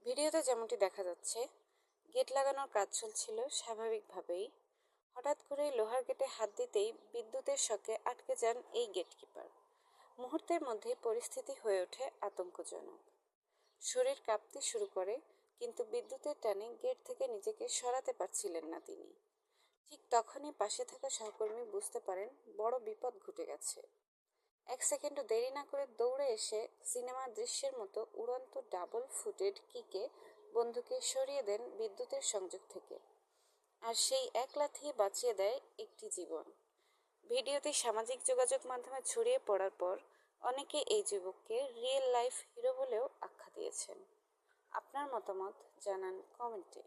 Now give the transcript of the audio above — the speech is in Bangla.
ভিডিওতে যেমনটি দেখা যাচ্ছে, গেট লাগানোর কাজ চলছিল স্বাভাবিকভাবেই। হঠাৎ করে লোহার গেটে হাত দিতেই বিদ্যুতের শকে আটকে যান এই গেটকিপার। মুহূর্তের মধ্যেই পরিস্থিতি হয়ে ওঠে আতঙ্কজনক। শরীর কাঁপতে শুরু করে, কিন্তু বিদ্যুতের টানে গেট থেকে নিজেকে সরাতে পারছিলেন না তিনি। ঠিক তখনই পাশে থাকা সহকর্মী বুঝতে পারেন বড় বিপদ ঘটে গেছে। 1 সেকেন্ডও দেরি না করে দৌড়ে এসে সিনেমার দৃশ্যের মতো উড়ন্ত ডাবল ফুটেড কিকে বন্ধুকে সরিয়ে দেন বিদ্যুতের সংযোগ থেকে। আর সেই এক লাথি বাঁচিয়ে দেয় একটি জীবন। ভিডিওটি সামাজিক যোগাযোগ মাধ্যমে ছড়িয়ে পড়ার পর অনেকে এই যুবককে রিয়েল লাইফ হিরো বলেও আখ্যা দিয়েছেন। আপনার মতামত জানান কমেন্টে।